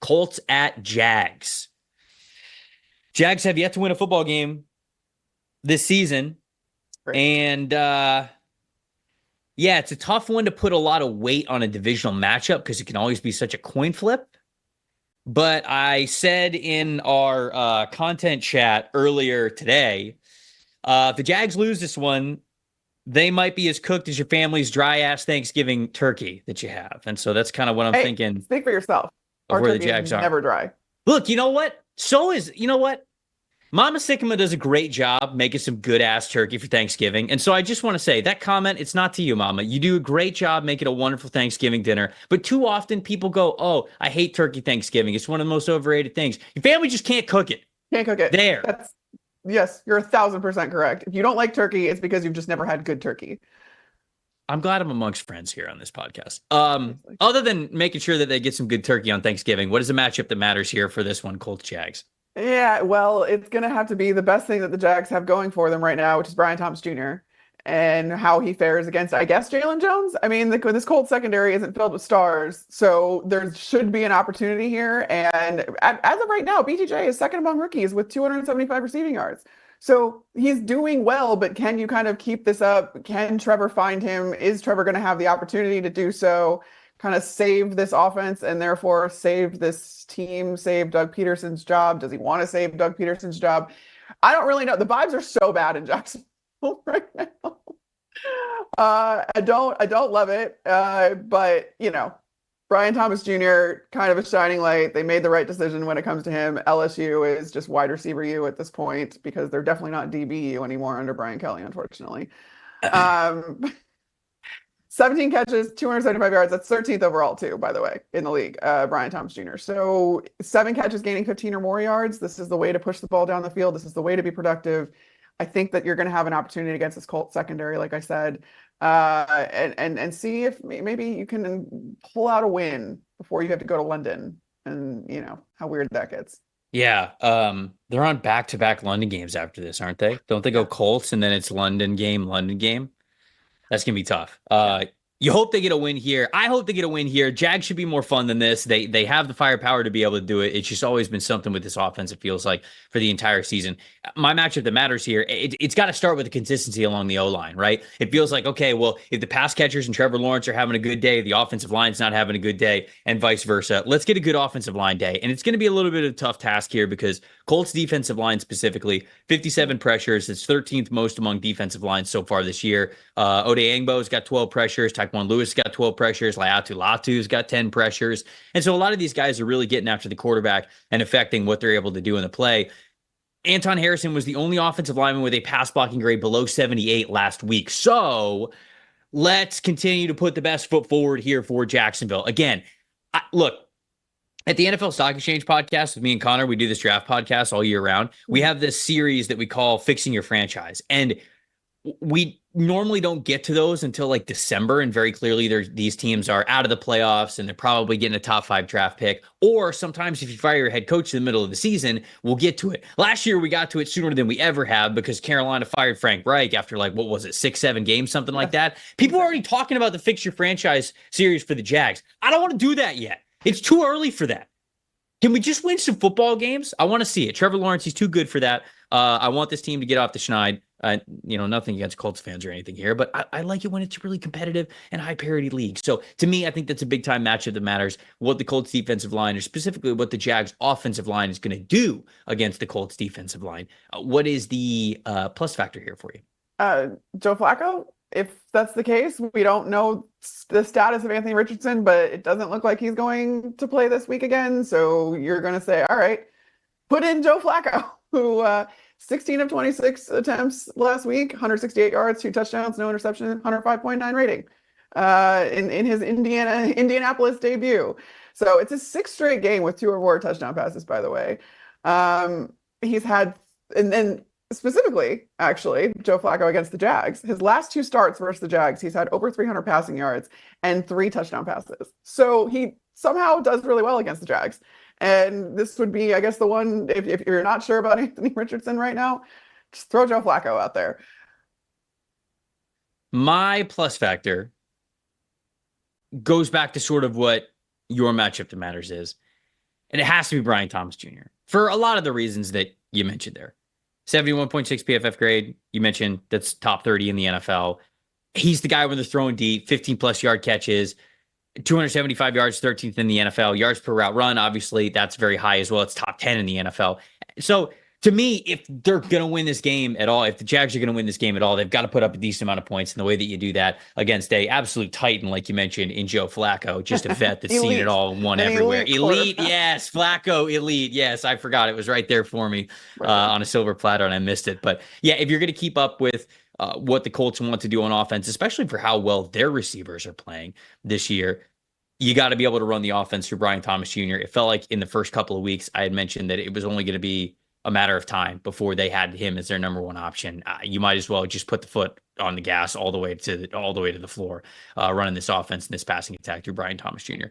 Colts at Jags. Jags have yet to win a football game this season. Great. And it's a tough one to put a lot of weight on a divisional matchup because it can always be such a coin flip. But I said in our content chat earlier today, if the Jags lose this one, they might be as cooked as your family's dry-ass Thanksgiving turkey that you have. And so that's kind of what I'm thinking. Speak for yourself. Of Our where the turkey Jags is are. never dry. Look, you know what? Mama Sikkema does a great job making some good-ass turkey for Thanksgiving. And so I just want to say, that comment, it's not to you, Mama. You do a great job making a wonderful Thanksgiving dinner. But too often people go, oh, I hate turkey Thanksgiving. It's one of the most overrated things. Your family just can't cook it. Can't cook it. There. Yes, you're 1,000% correct. If you don't like turkey, it's because you've just never had good turkey. I'm glad I'm amongst friends here on this podcast. Other than making sure that they get some good turkey on Thanksgiving, what is the matchup that matters here for this one, Colts Jags? Yeah, well, it's going to have to be the best thing that the Jags have going for them right now, which is Brian Thomas Jr. and how he fares against, I guess, Jalen Jones. I mean, this Colts secondary isn't filled with stars, so there should be an opportunity here. And as of right now, BTJ is second among rookies with 275 receiving yards. So he's doing well, but can you kind of keep this up? Can Trevor find him? Is Trevor going to have the opportunity to do so? Kind of save this offense and therefore save this team, save Doug Peterson's job? Does he want to save Doug Peterson's job? I don't really know. The vibes are so bad in Jacksonville right now. I don't love it. But you know, Brian Thomas Jr., kind of a shining light. They made the right decision when it comes to him. LSU is just wide receiver U at this point because they're definitely not DBU anymore under Brian Kelly, unfortunately. 17 catches, 275 yards. That's 13th overall, too, by the way, in the league, Brian Thomas Jr. So 7 catches gaining 15 or more yards. This is the way to push the ball down the field. This is the way to be productive. I think that you're going to have an opportunity against this Colts secondary, like I said, and see if maybe you can pull out a win before you have to go to London, and you know how weird that gets. Yeah, they're on back-to-back London games after this, aren't they? Don't they go Colts and then it's London game? That's going to be tough. You hope they get a win here. I hope they get a win here. Jags should be more fun than this. They have the firepower to be able to do it. It's just always been something with this offense, it feels like, for the entire season. My matchup that matters here, it's got to start with the consistency along the O-line, right? It feels like, okay, well, if the pass catchers and Trevor Lawrence are having a good day, the offensive line's not having a good day, and vice versa. Let's get a good offensive line day. And it's going to be a little bit of a tough task here because Colts defensive line specifically, 57 pressures. It's 13th most among defensive lines so far this year. Ode Angbo's got 12 pressures. Taekwon Lewis got 12 pressures. Laiatu Latu's got 10 pressures. And so a lot of these guys are really getting after the quarterback and affecting what they're able to do in the play. Anton Harrison was the only offensive lineman with a pass blocking grade below 78 last week. So let's continue to put the best foot forward here for Jacksonville. Again, look, at the NFL Stock Exchange podcast with me and Connor, we do this draft podcast all year round. We have this series that we call Fixing Your Franchise. And we normally don't get to those until like December, and very clearly these teams are out of the playoffs and they're probably getting a top 5 draft pick. Or sometimes if you fire your head coach in the middle of the season, we'll get to it. Last year we got to it sooner than we ever have because Carolina fired Frank Reich after 6-7 games, something like that. People are already talking about the Fix Your Franchise series for the Jags. I don't want to do that yet. It's too early for that. Can we just win some football games? I want to see it. Trevor Lawrence, he's too good for that. I want this team to get off the schneid. Nothing against Colts fans or anything here, but I like it when it's really competitive and high parity league. So to me, I think that's a big time matchup that matters. What the Colts defensive line, or specifically what the Jags offensive line, is going to do against the Colts defensive line. What is the plus factor here for you? Joe Flacco. If that's the case, we don't know the status of Anthony Richardson, but it doesn't look like he's going to play this week again. So you're going to say, all right, put in Joe Flacco, who 16 of 26 attempts last week, 168 yards, 2 touchdowns, no interception, 105.9 rating in his Indianapolis debut. So it's his 6th straight game with 2 or more touchdown passes, by the way. He's had, and then specifically, actually, Joe Flacco against the Jags, his last 2 starts versus the Jags, he's had over 300 passing yards and 3 touchdown passes. So he somehow does really well against the Jags. And this would be, I guess, the one, if you're not sure about Anthony Richardson right now, just throw Joe Flacco out there. My plus factor goes back to sort of what your matchup that matters is. And it has to be Brian Thomas Jr. for a lot of the reasons that you mentioned there. 71.6 PFF grade. You mentioned that's top 30 in the NFL. He's the guy when they're throwing deep, 15 plus yard catches, 275 yards, 13th in the NFL. Yards per route run, obviously, that's very high as well. It's top 10 in the NFL. So to me, if they're going to win this game at all, if the Jags are going to win this game at all, they've got to put up a decent amount of points. And the way that you do that against a absolute titan, like you mentioned, in Joe Flacco, just a vet that's seen it all and won everywhere. Elite, yes. Flacco, elite. Yes, I forgot. It was right there for me on a silver platter, and I missed it. But yeah, if you're going to keep up with what the Colts want to do on offense, especially for how well their receivers are playing this year, you got to be able to run the offense through Brian Thomas Jr. It felt like in the first couple of weeks, I had mentioned that it was only going to be a matter of time before they had him as their number one option. You might as well just put the foot on the gas all the way to the floor, running this offense and this passing attack through Brian Thomas Jr.